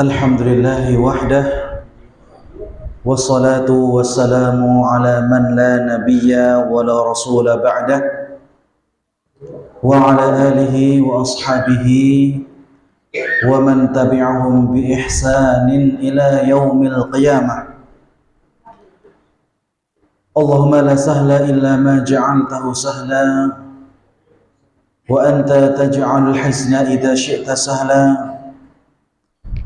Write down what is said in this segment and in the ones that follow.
Alhamdulillahi wahdah, wassalatu wassalamu ala man la nabiyya wa la rasula ba'dah, wa ala alihi wa ashabihi wa man tabi'ahum bi ihsanin ila yaumil qiyamah. Allahumma la sahla illa ma ja'altahu sahla wa anta taj'alul hazna idza syi'ta sahla.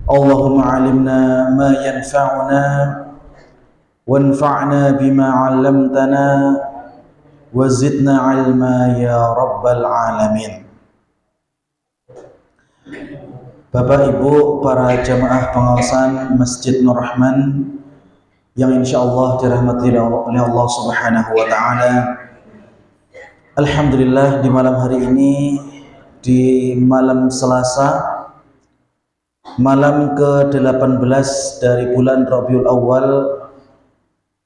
Allahumma alimna ma yanfa'una wanfa'na bima 'allamtana wa zidna 'ilma ya rabbal alamin. Bapak Ibu para jamaah pengawasan Masjid Nur Rahman yang insyaallah dirahmati oleh Allah Subhanahu wa taala. Alhamdulillah, di malam hari ini, di malam Selasa, malam ke-18 dari bulan Rabiul Awal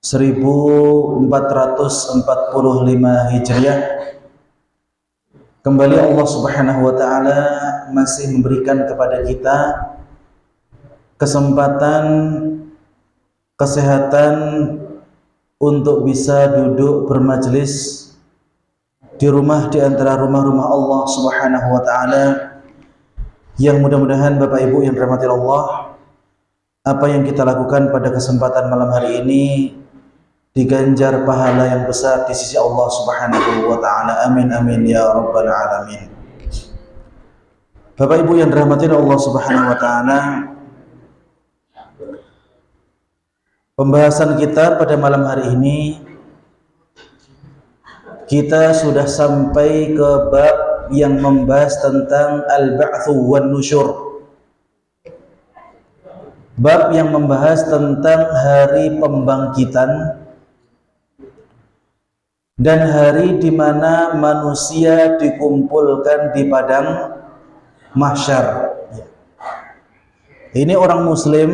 1445 Hijriah, kembali Allah Subhanahu wa taala masih memberikan kepada kita kesempatan, kesehatan untuk bisa duduk bermajelis di rumah di antara rumah-rumah Allah Subhanahu wa taala, yang mudah-mudahan Bapak Ibu yang dirahmati Allah, apa yang kita lakukan pada kesempatan malam hari ini diganjar pahala yang besar di sisi Allah Subhanahu wa taala. Amin amin ya rabbal alamin. Bapak Ibu yang dirahmati Allah Subhanahu wa taala, pembahasan kita pada malam hari ini, kita sudah sampai ke bab yang membahas tentang al-ba'tsu wan nusyur. Bab yang membahas tentang hari pembangkitan dan hari di mana manusia dikumpulkan di padang mahsyar. Ini orang muslim,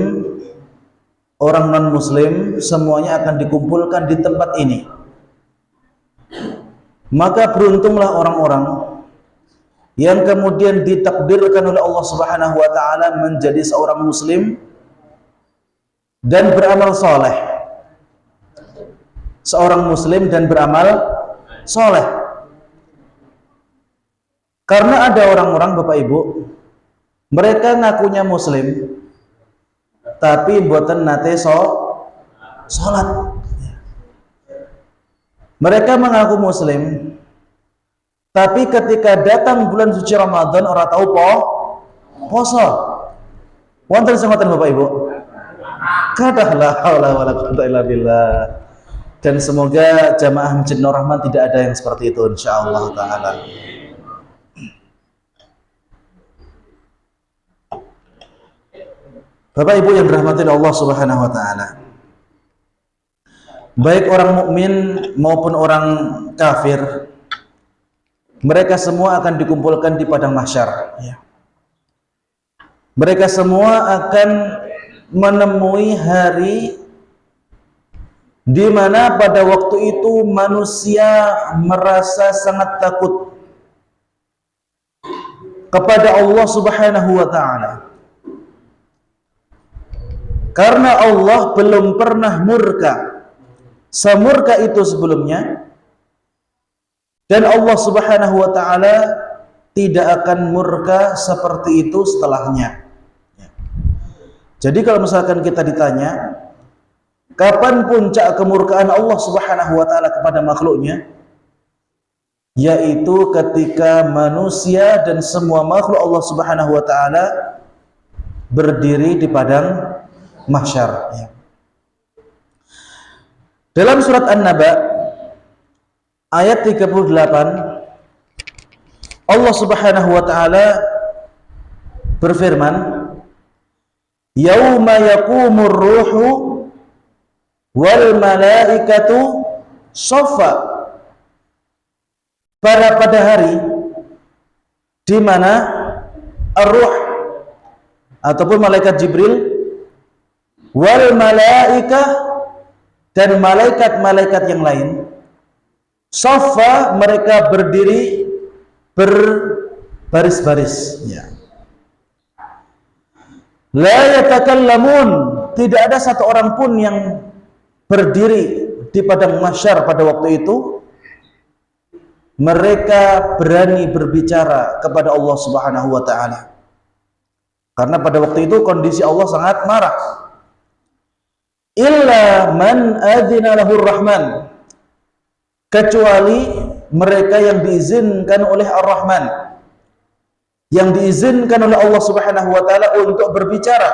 orang non muslim, semuanya akan dikumpulkan di tempat ini. Maka beruntunglah orang-orang yang kemudian ditakdirkan oleh Allah Subhanahu wa taala menjadi seorang muslim dan beramal soleh. Seorang muslim dan beramal soleh. Karena ada orang-orang, Bapak Ibu, mereka ngakunya muslim tapi mboten nate salat. Mereka mengaku muslim, tapi ketika datang bulan suci Ramadan ora tahu poso. Wonten semanten Bapak Ibu? Kadah la haula wala quwwata illa billah. Dan semoga jamaah Masjid Nur Rahman tidak ada yang seperti itu insyaallah taala. Bapak Ibu yang dirahmati Allah Subhanahu wa taala, baik orang mukmin maupun orang kafir, mereka semua akan dikumpulkan di padang mahsyar. Mereka semua akan menemui hari di mana pada waktu itu manusia merasa sangat takut kepada Allah Subhanahu wa taala. Karena Allah belum pernah murka semurka itu sebelumnya, dan Allah Subhanahu wa taala tidak akan murka seperti itu setelahnya. Jadi kalau misalkan kita ditanya kapan puncak kemurkaan Allah Subhanahu wa taala kepada makhluknya, yaitu ketika manusia dan semua makhluk Allah Subhanahu wa taala berdiri di padang mahsyar. Dalam surat An-Naba ayat 38, Allah Subhanahu wa taala berfirman, "Yauma yaqumur ruhu wal malaikatu shaffa." Pada hari di mana ar-ruh ataupun malaikat Jibril wal malaikah dan malaikat-malaikat yang lain, shaffa, mereka berdiri berbaris-baris. La yatakallamun, tidak ada satu orang pun yang berdiri di padang mahsyar pada waktu itu. Mereka berani berbicara kepada Allah Subhanahu wa taala. Karena pada waktu itu kondisi Allah sangat marah. Illa man adzina lahur rahman, kecuali mereka yang diizinkan oleh Ar-Rahman, yang diizinkan oleh Allah Subhanahu wa taala untuk berbicara.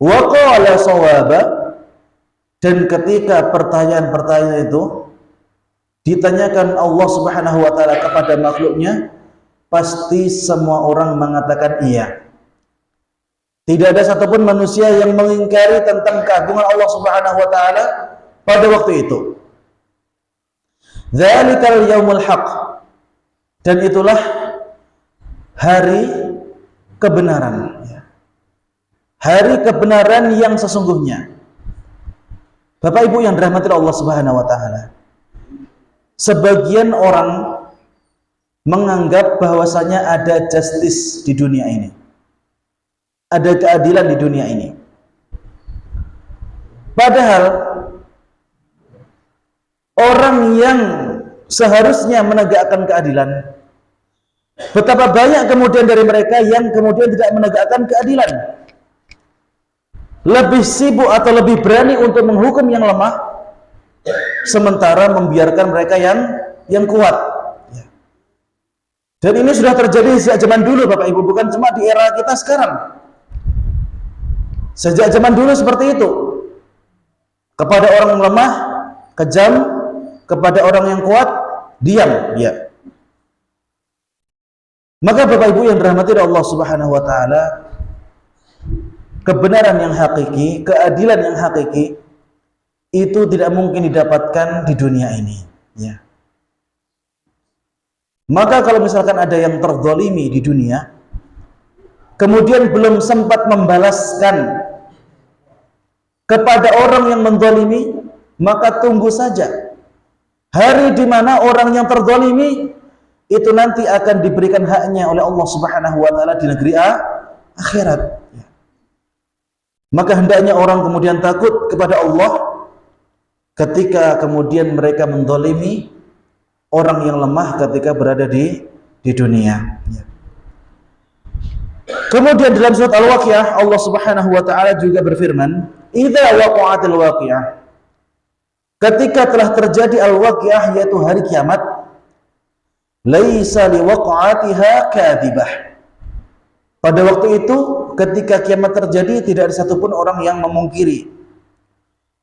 Wa qala shawaba, dan ketika pertanyaan-pertanyaan itu ditanyakan Allah Subhanahu wa taala kepada makhluknya, pasti semua orang mengatakan iya. Tidak ada satupun manusia yang mengingkari tentang keagungan Allah Subhanahu wa taala pada waktu itu. Dzalikal yaumul haq, dan itulah hari kebenaran, hari kebenaran yang sesungguhnya. Bapak Ibu yang dirahmati Allah Subhanahu wa taala, sebagian orang menganggap bahwasanya ada justice di dunia ini, ada keadilan di dunia ini. Padahal orang yang seharusnya menegakkan keadilan, betapa banyak kemudian dari mereka yang kemudian tidak menegakkan keadilan, lebih sibuk atau lebih berani untuk menghukum yang lemah, sementara membiarkan mereka yang kuat. Dan ini sudah terjadi sejak zaman dulu Bapak Ibu, bukan cuma di era kita sekarang. Sejak zaman dulu seperti itu. Kepada orang yang lemah, kejam; kepada orang yang kuat, diam. Ya. Maka Bapak Ibu yang dirahmati Allah Subhanahu wa taala, kebenaran yang hakiki, keadilan yang hakiki, itu tidak mungkin didapatkan di dunia ini. Ya. Maka kalau misalkan ada yang terzalimi di dunia, kemudian belum sempat membalaskan kepada orang yang menzalimi, maka tunggu saja hari di mana orang yang terzalimi itu nanti akan diberikan haknya oleh Allah Subhanahu wa taala di negeri akhirat. Maka hendaknya orang kemudian takut kepada Allah ketika kemudian mereka menzalimi orang yang lemah ketika berada di dunia. Kemudian dalam surat Al-Waqiah Allah Subhanahu wa taala juga berfirman, "Idza waqa'atil waqi'ah." Ketika telah terjadi al-waqi'ah, yaitu hari kiamat, laisa liwaqa'atiha kadhibah. Pada waktu itu ketika kiamat terjadi, tidak ada satupun orang yang memungkiri.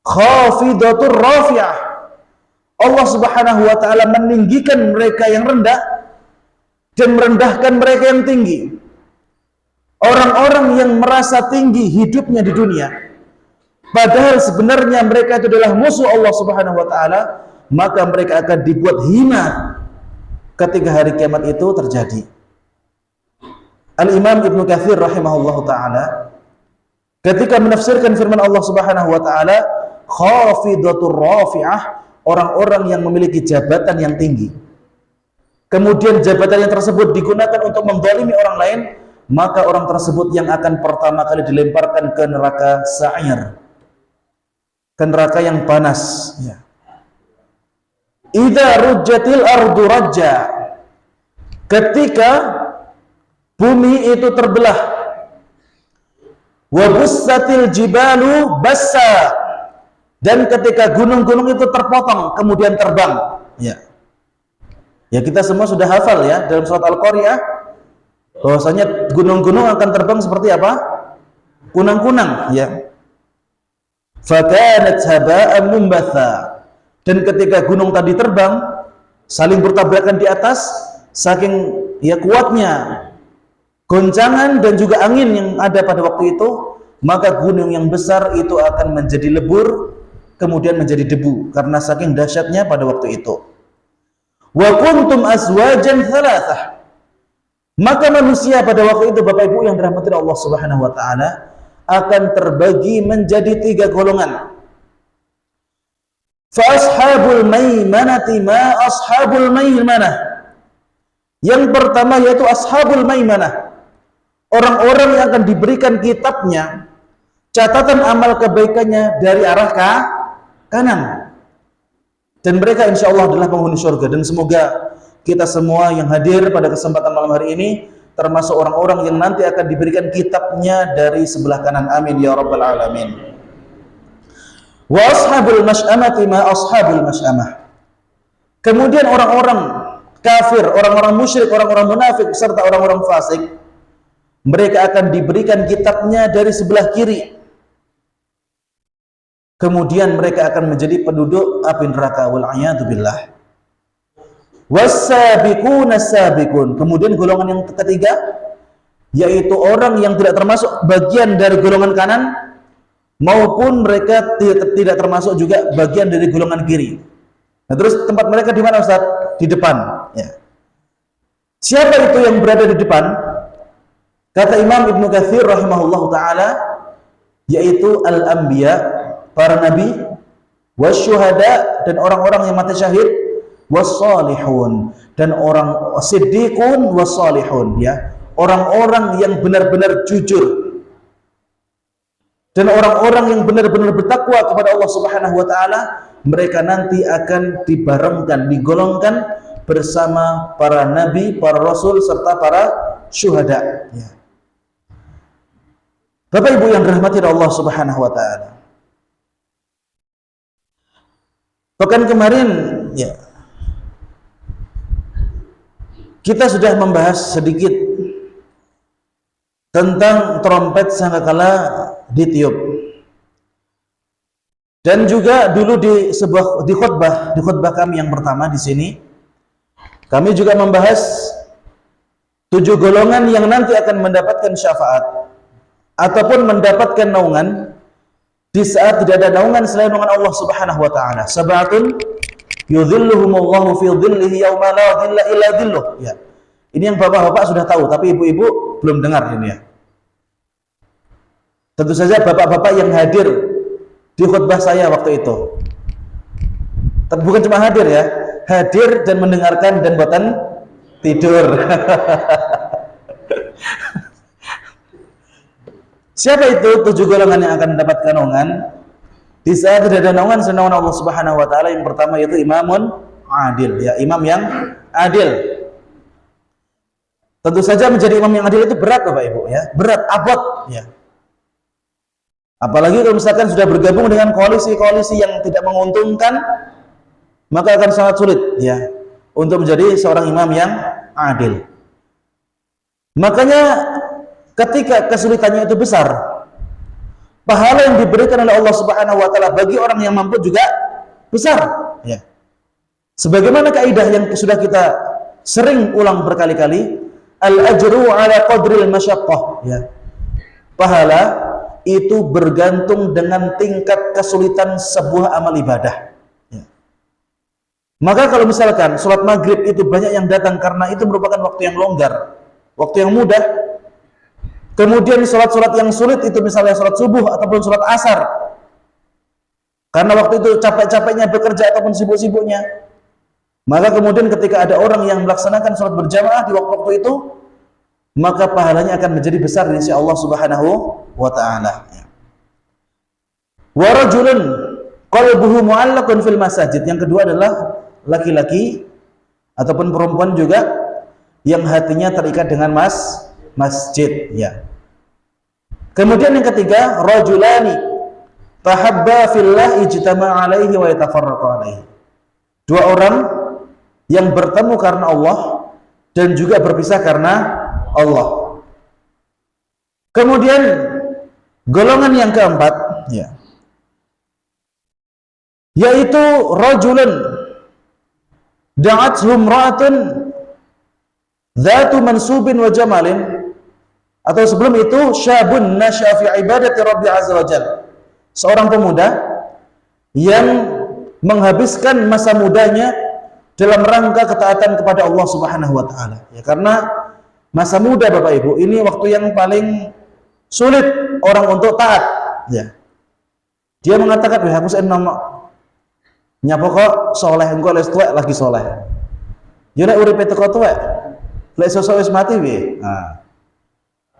Khafidatur rafi'ah. Allah Subhanahu wa taala meninggikan mereka yang rendah dan merendahkan mereka yang tinggi. Orang-orang yang merasa tinggi hidupnya di dunia, padahal sebenarnya mereka itu adalah musuh Allah Subhanahu wa taala, maka mereka akan dibuat hina ketika hari kiamat itu terjadi. Al-Imam Ibnu Katsir rahimahullahu taala ketika menafsirkan firman Allah Subhanahu wa taala, khafidatur rafi'ah, orang-orang yang memiliki jabatan yang tinggi, kemudian jabatan yang tersebut digunakan untuk menzalimi orang lain, maka orang tersebut yang akan pertama kali dilemparkan ke neraka sa'ir, ke neraka yang panas. Idza rujjatil ardu rajja, ketika bumi itu terbelah, wa bussatil jibalu bassa, dan ketika gunung-gunung itu terpotong kemudian terbang. Ya kita semua sudah hafal ya dalam surat Al-Qari'ah bahwasanya gunung-gunung akan terbang seperti apa? Kunang-kunang, ya. Fakanat haba'an mumbatha. Dan ketika gunung tadi terbang, saling bertabrakan di atas, saking ya kuatnya goncangan dan juga angin yang ada pada waktu itu, maka gunung yang besar itu akan menjadi lebur, kemudian menjadi debu karena saking dahsyatnya pada waktu itu. Wa kuntum azwajan thalathah. Maka manusia pada waktu itu Bapak Ibu yang dirahmati Allah Subhanahu wa taala akan terbagi menjadi 3 golongan. Fa ashabul maimanati ma ashabul maimanah. Yang pertama yaitu ashabul maimanah, orang-orang yang akan diberikan kitabnya, catatan amal kebaikannya dari arah kanan. Dan mereka insya Allah adalah penghuni surga. Dan semoga kita semua yang hadir pada kesempatan malam hari ini termasuk orang-orang yang nanti akan diberikan kitabnya dari sebelah kanan. Amin ya rabbal alamin. Wa ashabul masy'amati ma ashabul masy'amah. Kemudian orang-orang kafir, orang-orang musyrik, orang-orang munafik serta orang-orang fasik, mereka akan diberikan kitabnya dari sebelah kiri. Kemudian mereka akan menjadi penduduk api neraka, wal a'yadu billah. Was-sabiquna sabiqun. Kemudian golongan yang ketiga, yaitu orang yang tidak termasuk bagian dari golongan kanan maupun mereka tidak termasuk juga bagian dari golongan kiri. Nah, terus tempat mereka di mana, Ustaz? Di depan, ya. Siapa itu yang berada di depan? Kata Imam Ibnu Katsir rahimahullahu taala, yaitu al-anbiya, para nabi, wasyuhada, dan orang-orang yang mati syahid, wassalihun, dan orang siddiqun wassalihun, ya, orang-orang yang benar-benar jujur dan orang-orang yang benar-benar bertakwa kepada Allah Subhanahu wa taala, mereka nanti akan dibarengkan, digolongkan bersama para nabi, para rasul serta para syuhada, ya. Bapak Ibu yang dirahmati Allah Subhanahu wa taala, pekan kemarin, ya, kita sudah membahas sedikit tentang trompet sangkakala ditiup. Dan juga dulu di khutbah kami yang pertama di sini, kami juga membahas 7 golongan yang nanti akan mendapatkan syafaat ataupun mendapatkan naungan di saat tidak ada naungan selain naungan Allah Subhanahu wa taala. Sab'atun yudhilluhumullahu fi dhillihi yauma la dhilla illa dhilluh. Ya. Ini yang bapak-bapak sudah tahu, tapi ibu-ibu belum dengar ini, ya. Tentu saja bapak-bapak yang hadir di khutbah saya waktu itu. Bukan cuma hadir, ya, hadir dan mendengarkan dan buatan tidur. Siapa itu 7 golongan yang akan mendapatkan naungan di saat tidak ada naungan selain naungan Allah Subhanahu wa taala? Yang pertama yaitu imamun adil, ya, imam yang adil. Tentu saja menjadi imam yang adil itu berat, Bapak Ibu, ya, berat, abot, ya. Apalagi kalau misalkan sudah bergabung dengan koalisi-koalisi yang tidak menguntungkan, maka akan sangat sulit, ya, untuk menjadi seorang imam yang adil. Makanya ketika kesulitannya itu besar, pahala yang diberikan oleh Allah Subhanahu wa taala bagi orang yang mampu juga besar, ya. Sebagaimana kaidah yang sudah kita sering ulang berkali-kali, al-ajru ala qadril masyaqqah, ya. Pahala itu bergantung dengan tingkat kesulitan sebuah amal ibadah, ya. Maka kalau misalkan sholat maghrib itu banyak yang datang karena itu merupakan waktu yang longgar, waktu yang mudah. Kemudian sholat-sholat yang sulit itu misalnya sholat subuh ataupun sholat asar, karena waktu itu capek-capeknya bekerja ataupun sibuk-sibuknya. Maka kemudian ketika ada orang yang melaksanakan sholat berjamaah di waktu-waktu itu, maka pahalanya akan menjadi besar di sisi Allah Subhanahu wa taala. Wa rajulun qalbuhu mu'allaqun fil masajid. Yang kedua adalah laki-laki ataupun perempuan juga yang hatinya terikat dengan masjid, ya. Kemudian yang ketiga, rajulani tahabba fillah ijtama'a alaihi wa yatafarraqu alaihi. 2 orang yang bertemu karena Allah dan juga berpisah karena Allah. Kemudian golongan yang keempat, ya, yaitu rajulun da'athu imra'atun dzatu mansubin wa jamalin, atau sebelum itu syabun nasya'a fi ibadati rabbi azza wa jalla, seorang pemuda yang menghabiskan masa mudanya dalam rangka ketaatan kepada Allah Subhanahu wa taala, ya. Karena masa muda, Bapak Ibu, ini waktu yang paling sulit orang untuk taat, ya. Dia mengatakan, "Wah, aku seneng nyapa kok soleh, engko les tuwek lagi soleh. Yo nek uripe teko tuwek, lek sosok wis mati piye?" Nah.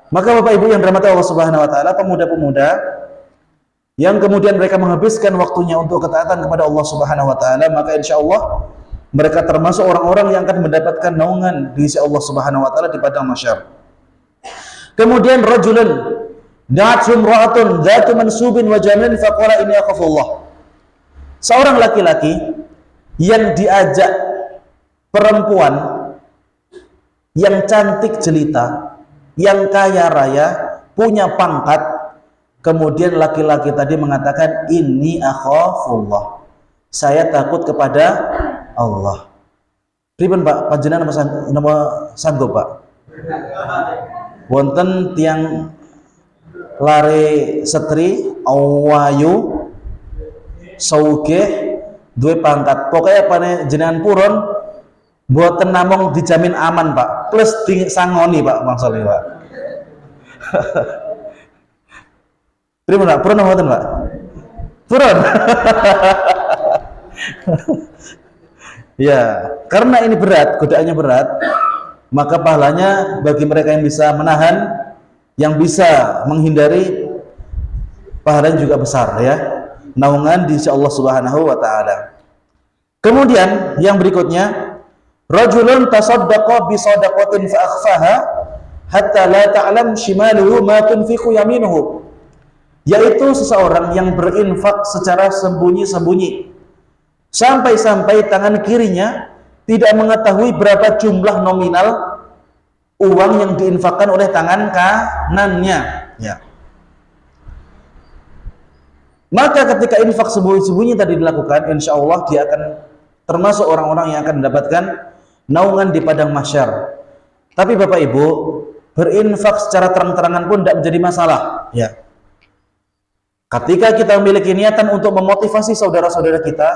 Maka Bapak Ibu yang dirahmati Allah Subhanahu wa taala, pemuda-pemuda yang kemudian mereka menghabiskan waktunya untuk ketaatan kepada Allah Subhanahu wa taala, maka insya Allah mereka termasuk orang-orang yang akan mendapatkan naungan di sisi Allah Subhanahu wa taala di padang mahsyar. Kemudian rajulun da'athu imra'atun dzatu mansubin wa jamalin faqala inni akhafullah. Seorang laki-laki yang diajak perempuan yang cantik jelita, yang kaya raya, punya pangkat. Kemudian laki-laki tadi mengatakan inni akhafullah. Saya takut kepada Allah. Pripun Pak, panjenengan nama sanggup Pak? Wonten tiang lare setri awayu sauge duwe pangkat. Pokoknya panjenengan purun mboten namung dijamin aman Pak, plus disangoni Pak maksudnya Pak. Pripun Pak? Purun apa mboten Pak? Purun. Ya, karena ini berat, godaannya berat, maka pahalanya bagi mereka yang bisa menahan, yang bisa menghindari, pahalanya juga besar ya. Naungan di sisi Allah Subhanahu wa taala. Kemudian yang berikutnya, rajulun tasaddaqa bi shadaqatin fa akhfaha hatta la ta'lam shimaluhu ma tunfiqu yaminuhu. Yaitu seseorang yang berinfak secara sembunyi-sembunyi sampai-sampai tangan kirinya tidak mengetahui berapa jumlah nominal uang yang diinfakkan oleh tangan kanannya ya. Maka ketika infak sembunyi-sembunyi tadi dilakukan, insya Allah dia akan termasuk orang-orang yang akan mendapatkan naungan di padang mahsyar. Tapi Bapak Ibu, berinfak secara terang-terangan pun tidak menjadi masalah ya. Ketika kita memiliki niatan untuk memotivasi saudara-saudara kita,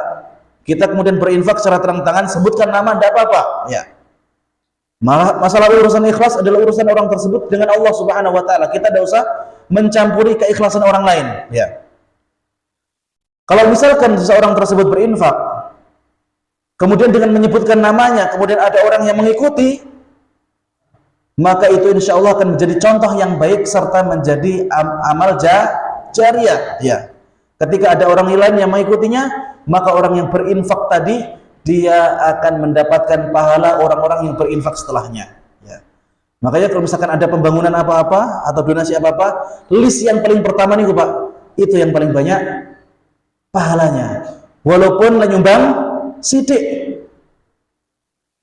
kita kemudian berinfak secara terang-terangan, sebutkan nama, tidak apa-apa. Ya. Masalah urusan ikhlas adalah urusan orang tersebut dengan Allah Subhanahu wa taala. Kita tidak usah mencampuri keikhlasan orang lain. Ya. Kalau misalkan seseorang tersebut berinfak, kemudian dengan menyebutkan namanya, kemudian ada orang yang mengikuti, maka itu insya Allah akan menjadi contoh yang baik serta menjadi amal jariah ya. Ketika ada orang lain yang mengikutinya, maka orang yang berinfak tadi dia akan mendapatkan pahala orang-orang yang berinfak setelahnya ya. Makanya kalau misalkan ada pembangunan apa-apa atau donasi apa-apa, list yang paling pertama nih Pak, itu yang paling banyak pahalanya, walaupun nyumbang sidik.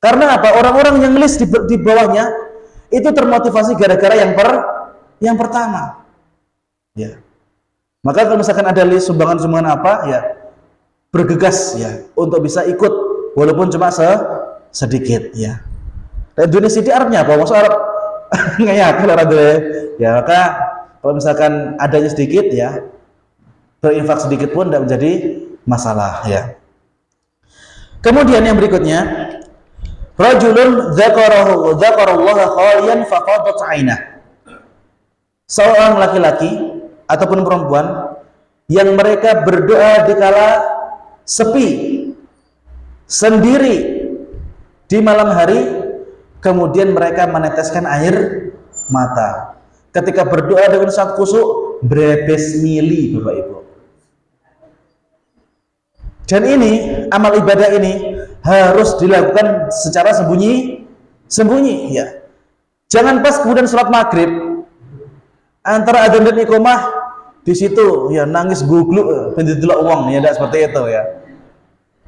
Karena apa? Orang-orang yang list di bawahnya itu termotivasi gara-gara yang pertama ya. Maka kalau misalkan ada list sumbangan-sumbangan apa ya, bergegas ya untuk bisa ikut walaupun cuma sedikit ya. Dan dunia sidik Arabnya apa? Maksud Arab ngayak ya. Maka kalau misalkan adanya sedikit ya, berinfak sedikit pun tidak menjadi masalah ya. Kemudian yang berikutnya, rajulun dzakarallaha khaliyan faqadat 'ainah. Seorang laki-laki ataupun perempuan yang mereka berdoa dikala sepi sendiri di malam hari, kemudian mereka meneteskan air mata. Ketika berdoa dengan sangat khusyuk, brebes mili Bapak Ibu. Dan ini amal ibadah ini harus dilakukan secara sembunyi ya. Jangan pas kemudian sholat maghrib antara adzan dan iqamah di situ ya nangis gugluk pendidelok uang ya, tidak seperti itu ya.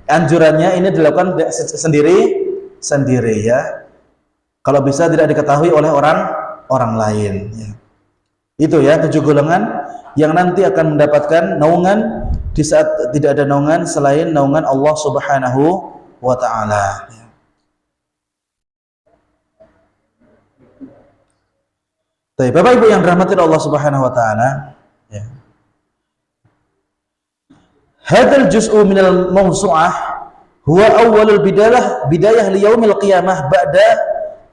Anjurannya ini dilakukan sendiri ya. Kalau bisa tidak diketahui oleh orang lain ya. Itu ya 7 golongan yang nanti akan mendapatkan naungan di saat tidak ada naungan selain naungan Allah Subhanahu wa taala ya. Baik, Bapak Ibu yang dirahmati Allah Subhanahu wa taala ya. Hadzal juz'u minal mawsu'ah huwa awwalul bidayah li yaumil qiyamah ba'da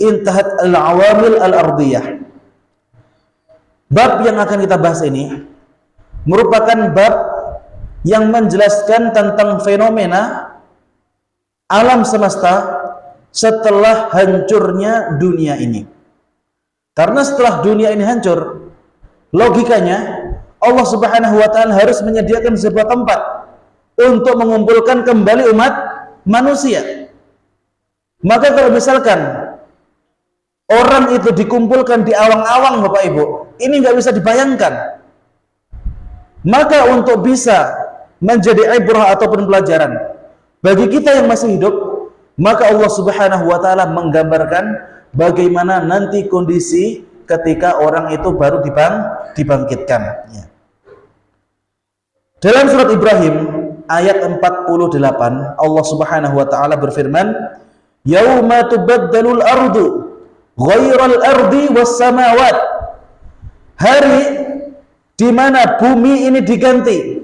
intahat al-awamil al-ardiyah. Bab yang akan kita bahas ini merupakan bab yang menjelaskan tentang fenomena alam semesta setelah hancurnya dunia ini. Karena setelah dunia ini hancur, logikanya Allah Subhanahu wa taala harus menyediakan sebuah tempat untuk mengumpulkan kembali umat manusia. Maka kalau misalkan orang itu dikumpulkan di awang-awang, Bapak Ibu, ini nggak bisa dibayangkan. Maka untuk bisa menjadi ibrah ataupun pelajaran bagi kita yang masih hidup, maka Allah Subhanahu wa taala menggambarkan bagaimana nanti kondisi ketika orang itu baru dibangkitkan. Ya. Dalam surat Ibrahim ayat 48, Allah Subhanahu wa taala berfirman, "Yauma tubaddalul ardu ghairal ardi was samawat." Hari di mana bumi ini diganti,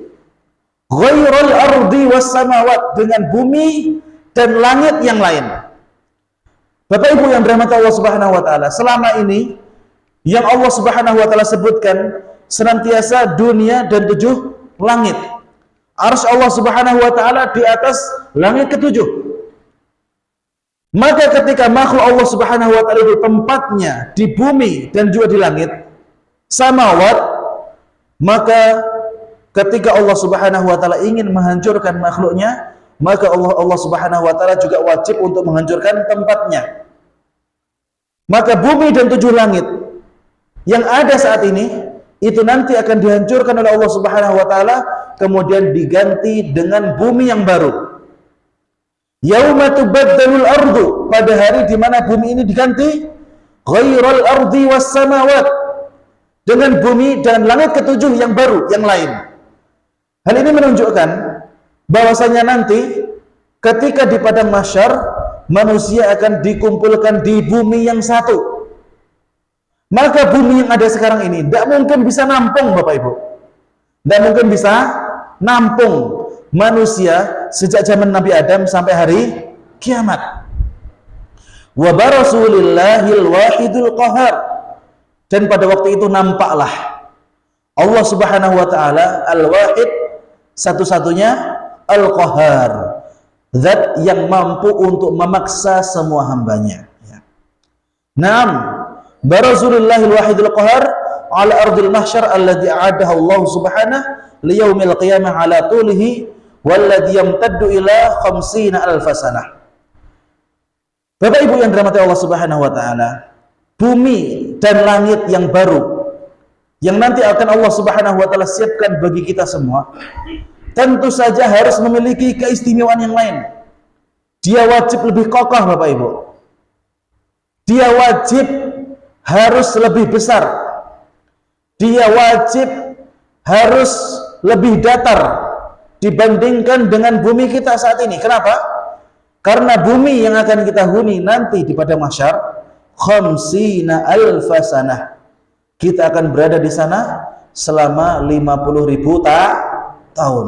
ghairal ardi was samawat, dengan bumi dan langit yang lain. Bapak Ibu yang dirahmati Allah Subhanahu wa taala, selama ini yang Allah Subhanahu wa taala sebutkan senantiasa dunia dan 7 langit. Arsy Allah Subhanahu wa taala di atas langit ke-7. Maka ketika makhluk Allah Subhanahu wa taala itu tempatnya di bumi dan juga di langit, samawat, maka ketika Allah Subhanahu wa taala ingin menghancurkan makhluknya, maka Allah Subhanahu wa taala juga wajib untuk menghancurkan tempatnya. Maka bumi dan 7 langit yang ada saat ini itu nanti akan dihancurkan oleh Allah Subhanahu wa taala, kemudian diganti dengan bumi yang baru. Yauma tubaddalul ardu, pada hari di mana bumi ini diganti ghairal ardi was samawat, dengan bumi dan langit ke-7 yang baru, yang lain. Hal ini menunjukkan bahwasanya nanti ketika di padang mahsyar manusia akan dikumpulkan di bumi yang satu. Maka bumi yang ada sekarang ini tidak mungkin bisa nampung, Bapak Ibu. Tidak mungkin bisa nampung manusia sejak zaman Nabi Adam sampai hari kiamat. Wa barasulillahil wahidul qahar. Dan pada waktu itu nampaklah Allah Subhanahu wa taala al-wahid, satu-satunya, al-qahar, zat yang mampu untuk memaksa semua hambanya. Naam, barasulillahil wahidul qahar ala ardil mahsyar alladhi a'adahu Allah Subhanahu liyaumil qiyamah ala tulihi walladhi yamtaddu ila 50 alf sanah. Bapak Ibu yang dirahmati Allah Subhanahu wa taala, bumi dan langit yang baru yang nanti akan Allah Subhanahu wa taala siapkan bagi kita semua, tentu saja harus memiliki keistimewaan yang lain. Dia wajib lebih kokoh, Bapak Ibu. Dia wajib harus lebih besar. Dia wajib harus lebih datar dibandingkan dengan bumi kita saat ini. Kenapa? Karena bumi yang akan kita huni nanti di padang mahsyar 50 alf sanah. Kita akan berada di sana selama 50.000 tahun.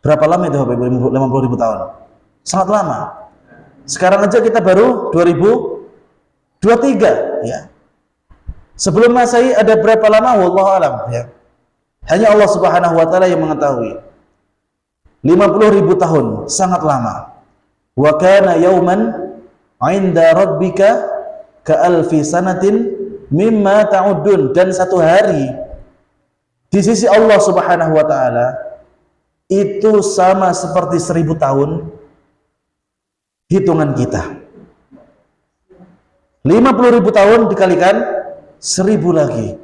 Berapa lama itu Bapak Ibu 50.000 tahun? Sangat lama. Sekarang aja kita baru 2023 ya. Sebelum Masehi ada berapa lama wallahu alam ya. Hanya Allah Subhanahu wa taala yang mengetahui. 50.000 tahun sangat lama. Wa kana yauman 'inda rabbika ka alfi sanatin mimma ta'udun, dan satu hari di sisi Allah Subhanahu wa taala itu sama seperti 1000 tahun hitungan kita. 50.000 tahun dikalikan 1000 lagi.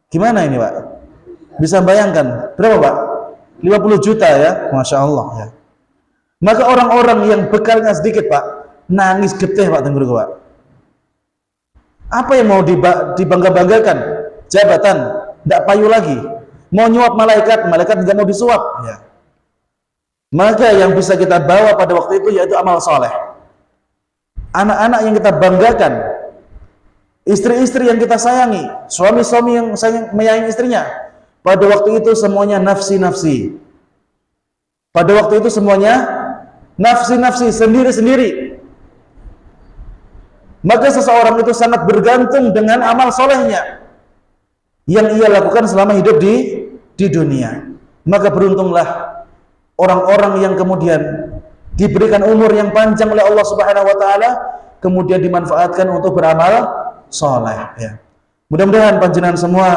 Gimana ini, Pak? Bisa bayangkan berapa, Pak? 50 juta ya, Masya Allah ya. Maka orang-orang yang bekalnya sedikit, Pak, nangis getih, Pak Tengguru, Pak. Apa yang mau dibangga-banggakan? Jabatan, tidak payu lagi. Mau nyuap malaikat, malaikat tidak mau disuap ya. Maka yang bisa kita bawa pada waktu itu yaitu amal soleh. Anak-anak yang kita banggakan, istri-istri yang kita sayangi, suami-suami yang menyayangi istrinya. Pada waktu itu semuanya nafsi-nafsi. Pada waktu itu semuanya nafsi-nafsi, sendiri-sendiri. Maka seseorang itu sangat bergantung dengan amal solehnya yang ia lakukan selama hidup di dunia. Maka beruntunglah orang-orang yang kemudian diberikan umur yang panjang oleh Allah Subhanahu wa taala kemudian dimanfaatkan untuk beramal soleh ya. Mudah-mudahan panjenengan semua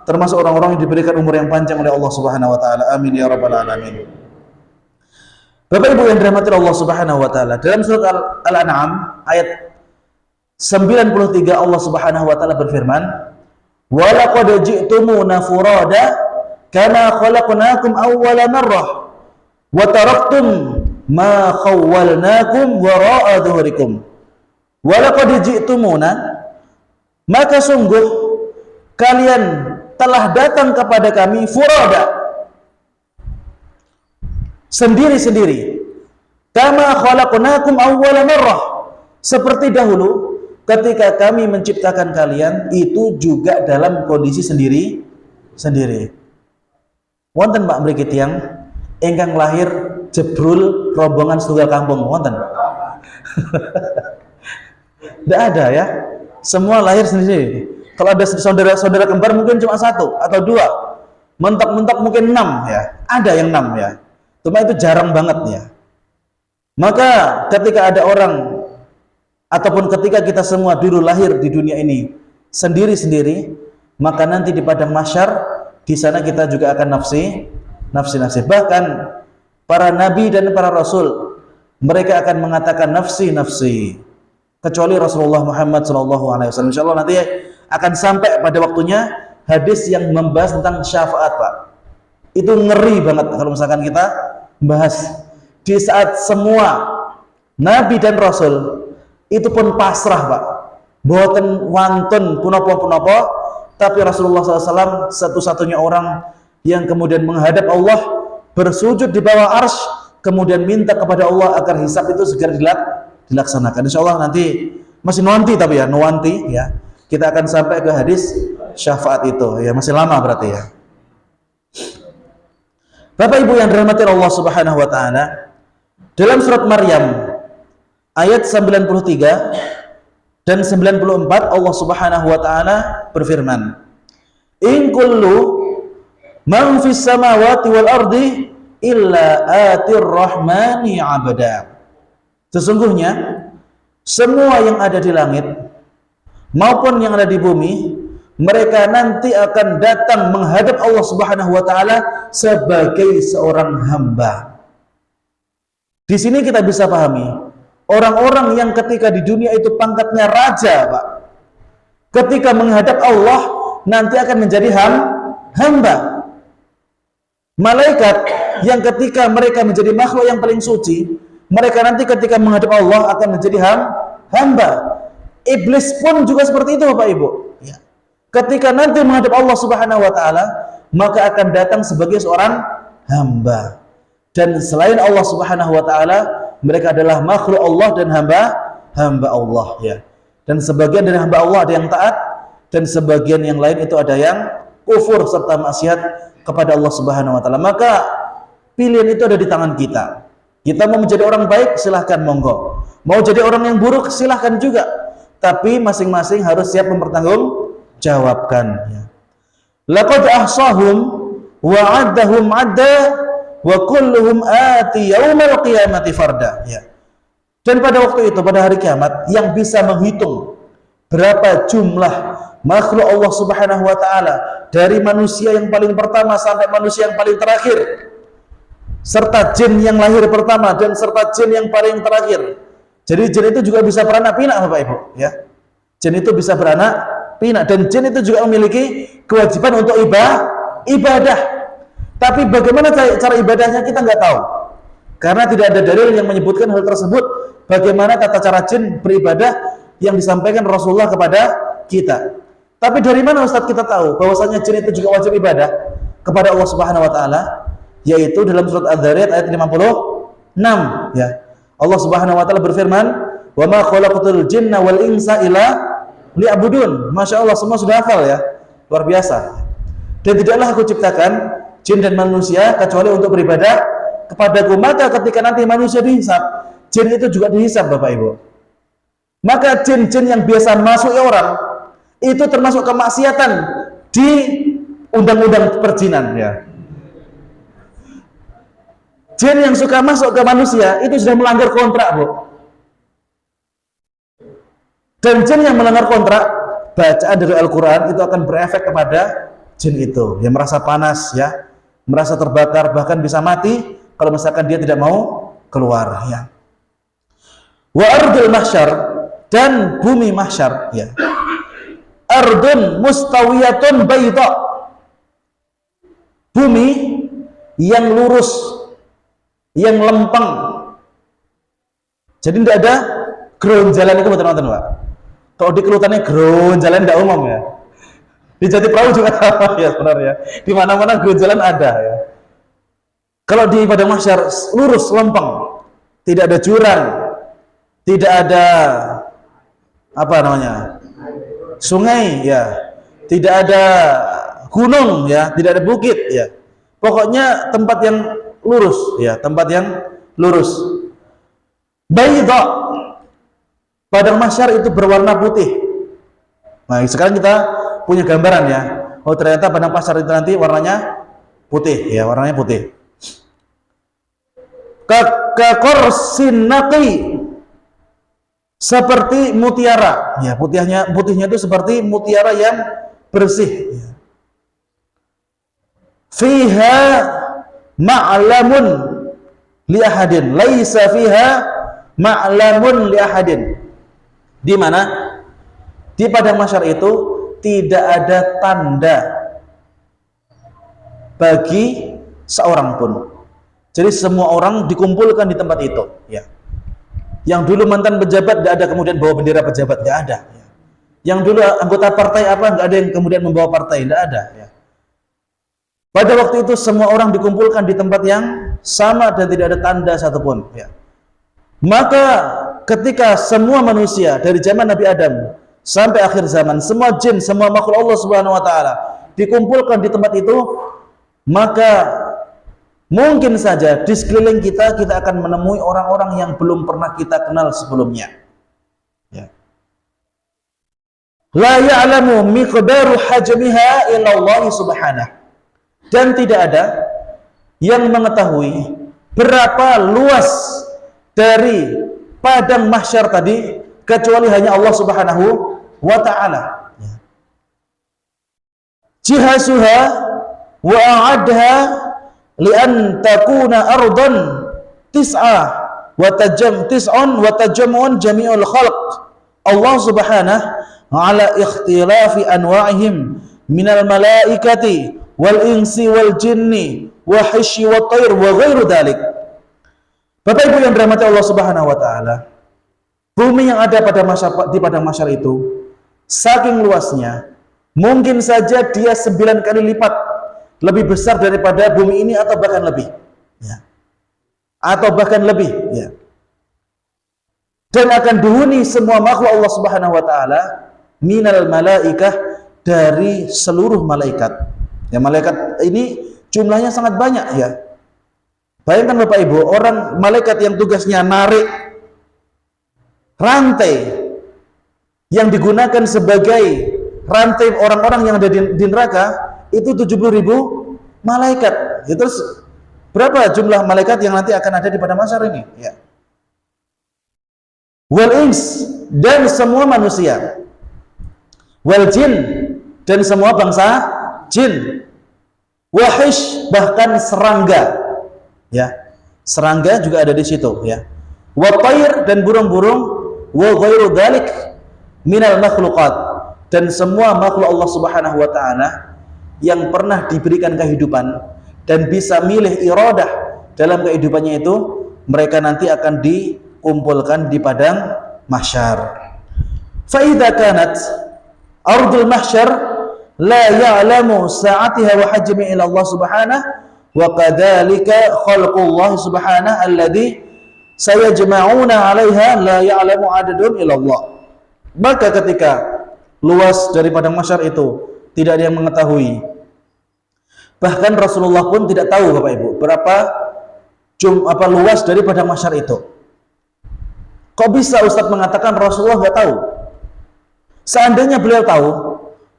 termasuk orang-orang yang diberikan umur yang panjang oleh Allah Subhanahu wa taala. Amin ya rabbal alamin. Bapak Ibu yang dirahmati Allah Subhanahu wa taala, dalam surat Al-An'am ayat 93 Allah Subhanahu wa taala berfirman, "Wa laqad ji'tumuna furada kama khalaqnakum awwala marrah wa taraktum ma khawwalnakum wara'a dhuhrikum." Wa laqad ji'tumuna, maka sungguh kalian telah datang kepada kami furada, sendiri-sendiri, kama khalaqnakum awwala marrah, seperti dahulu ketika kami menciptakan kalian itu juga dalam kondisi sendiri-sendiri. Wonten Pak mriki tiyang ingkang lahir jebrul rombongan setunggal kampung, wonten? Tidak ada ya, semua lahir sendiri. Kalau ada saudara-saudara kembar mungkin cuma 1 atau 2, mentok-mentok mungkin 6 ya, ada yang 6 ya. Cuma itu jarang banget ya. Maka ketika ada orang ataupun ketika kita semua dulu lahir di dunia ini sendiri-sendiri, maka nanti di padang mahsyar di sana kita juga akan nafsi. Bahkan para nabi dan para rasul mereka akan mengatakan nafsi. Kecuali Rasulullah Muhammad SAW. Insyaallah nanti akan sampai pada waktunya hadis yang membahas tentang syafaat, Pak. Itu ngeri banget kalau misalkan kita bahas di saat semua nabi dan rasul itu pun pasrah, Pak, boten wantun punapa-punapa, tapi Rasulullah SAW satu-satunya orang yang kemudian menghadap Allah, bersujud di bawah arsy, kemudian minta kepada Allah agar hisab itu segera dilaksanakan. Insya Allah nanti masih nuanti ya, kita akan sampai ke hadis syafaat itu ya, masih lama berarti ya. Bapak Ibu yang dirahmati Allah Subhanahu wa taala, dalam surat Maryam ayat 93 dan 94 Allah Subhanahu wa taala berfirman, "In kullu man fis samawati wal ardi illa atir rahmani 'abda." Sesungguhnya semua yang ada di langit maupun yang ada di bumi, mereka nanti akan datang menghadap Allah Subhanahu wa taala sebagai seorang hamba. Di sini kita bisa pahami, orang-orang yang ketika di dunia itu pangkatnya raja, Pak, ketika menghadap Allah nanti akan menjadi hamba. Malaikat yang ketika mereka menjadi makhluk yang paling suci, mereka nanti ketika menghadap Allah akan menjadi hamba. Iblis pun juga seperti itu, Bapak Ibu ya. Ketika nanti menghadap Allah Subhanahu wa taala, maka akan datang sebagai seorang hamba. Dan selain Allah Subhanahu wa taala, mereka adalah makhluk Allah dan hamba Allah ya. Dan sebagian dari hamba Allah ada yang taat, dan sebagian yang lain itu ada yang kufur serta maksiat kepada Allah Subhanahu wa taala. Maka pilihan itu ada di tangan kita. Kita mau menjadi orang baik, silahkan monggo. Mau jadi orang yang buruk, silahkan juga. Tapi masing-masing harus siap mempertanggungjawabkan ya. Laqad ahsahum wa 'addahum 'adda wa kulluhum ati yaumal qiyamati farda ya. Dan pada waktu itu, pada hari kiamat, yang bisa menghitung berapa jumlah makhluk Allah Subhanahu wa taala, dari manusia yang paling pertama sampai manusia yang paling terakhir, serta jin yang lahir pertama dan serta jin yang paling terakhir. Jadi jin itu juga bisa beranak pinak, Bapak Ibu ya. Jin itu bisa beranak pinak, dan jin itu juga memiliki kewajiban untuk ibadah. Tapi bagaimana cara ibadahnya kita nggak tahu, karena tidak ada dalil yang menyebutkan hal tersebut. Bagaimana tata cara jin beribadah yang disampaikan Rasulullah kepada kita. Tapi dari mana Ustadz kita tahu bahwasanya jin itu juga wajib ibadah kepada Allah Subhanahu wa taala? Yaitu dalam surat Adz-Dzariyat ayat 56 ya. Allah Subhanahu wa taala berfirman, "Wa ma khalaqtul jinna wal insa illa liya'budun." Masya Allah, semua sudah hafal ya, luar biasa. Dan tidaklah aku ciptakan jin dan manusia kecuali untuk beribadah kepadaku. Maka ketika nanti manusia dihisab, jin itu juga dihisab, Bapak Ibu. Maka jin-jin yang biasa masuk orang itu termasuk kemaksiatan di undang-undang perjinan ya. Jin yang suka masuk ke manusia itu sudah melanggar kontrak, Bu. Dan jin yang melanggar kontrak bacaan dari Al-Quran itu akan berefek kepada jin itu, yang merasa panas, ya, merasa terbakar, bahkan bisa mati kalau misalkan dia tidak mau keluar, ya. Wa ardul mahsyar, dan bumi mahsyar, ya. Ardun mustawiyatun bayda, bumi yang lurus, yang lempeng. Jadi tidak ada geronjalan itu, teman-teman, Pak. Kalau di Kelutannya geronjalan tidak umum, ya. Di Jati Perahu juga ya sebenarnya. Di mana-mana geronjalan ada, ya. Kalau di Padang Mahsyar lurus, lempeng, tidak ada jurang, tidak ada apa namanya, sungai, ya, tidak ada gunung, ya, tidak ada bukit, ya. Pokoknya tempat yang lurus, ya, tempat yang lurus. Bayda, Padang Mahsyar itu berwarna putih. Nah, sekarang kita punya gambaran, ya. Oh, ternyata Padang Mahsyar itu nanti warnanya putih, ya, warnanya putih. Kakorsin naqi, seperti mutiara, ya, putihnya itu seperti mutiara yang bersih, ya. Fiha ma'lamun li ahadin, laisa fiha ma'lamun li ahadin. Di mana? Di Padang Mahsyar itu tidak ada tanda bagi seorang pun. Jadi semua orang dikumpulkan di tempat itu, ya. Yang dulu mantan pejabat tidak ada kemudian bawa bendera pejabat, tidak ada, ya. Yang dulu anggota partai apa, nggak ada yang kemudian membawa partai, tidak ada, ya. Pada waktu itu semua orang dikumpulkan di tempat yang sama dan tidak ada tanda satupun, ya. Maka ketika semua manusia dari zaman Nabi Adam sampai akhir zaman, semua jin, semua makhluk Allah Subhanahu wa taala dikumpulkan di tempat itu, maka mungkin saja di sekeliling kita akan menemui orang-orang yang belum pernah kita kenal sebelumnya, ya. La ya'lamu miqdaru hajmiha illa Allah subhanahu, dan tidak ada yang mengetahui berapa luas dari Padang Mahsyar tadi kecuali hanya Allah Subhanahu wa taala, ya. Jihasuha wa a'adha li'an takuna ardan tis'un wa tajammun jami'ul khalq. Allah Subhanahu ala ikhtilafi anwa'ihim minal malaikati wal insi wal jinni wa hisyi wa tayr wa ghairu dhalik. Bapak Ibu yang dirahmati Allah Subhanahu wa taala, bumi yang ada di Padang Mahsyar itu saking luasnya, mungkin saja dia 9 kali lipat lebih besar daripada bumi ini, atau bahkan lebih, ya. Atau bahkan lebih, ya. Dan akan dihuni semua makhluk Allah Subhanahu wa taala minal malaikah, dari seluruh malaikat. Ya, malaikat ini jumlahnya sangat banyak, ya. Bayangkan Bapak Ibu, orang malaikat yang tugasnya narik rantai yang digunakan sebagai rantai orang-orang yang ada di neraka itu 70.000 malaikat. Ya, terus berapa jumlah malaikat yang nanti akan ada di Padang Mahsyar ini, ya. Wal ins, dan semua manusia. Wal jin, dan semua bangsa jin. Wahish, bahkan serangga, ya. Serangga juga ada di situ, ya. Wa tayr, dan burung-burung. Wa ghairu dzalik minal makhluqat, dan semua makhluk Allah Subhanahu wa taala yang pernah diberikan kehidupan dan bisa milih iradah dalam kehidupannya itu, mereka nanti akan dikumpulkan di Padang Mahsyar. Fa idza kanat ardul mahsyar la ya'lamu sa'atiha wa hajmi ila Allah Subhanahu wa kadzalika khalqullah Subhanahu alladzi sayajma'una 'alaiha la ya'lamu adadun ila Allah. Maka ketika luas dari Padang Mahsyar itu tidak ada yang mengetahui, bahkan Rasulullah pun tidak tahu, Bapak Ibu, berapa luas dari Padang Mahsyar itu. Kok bisa Ustadz mengatakan Rasulullah nggak tahu? Seandainya beliau tahu,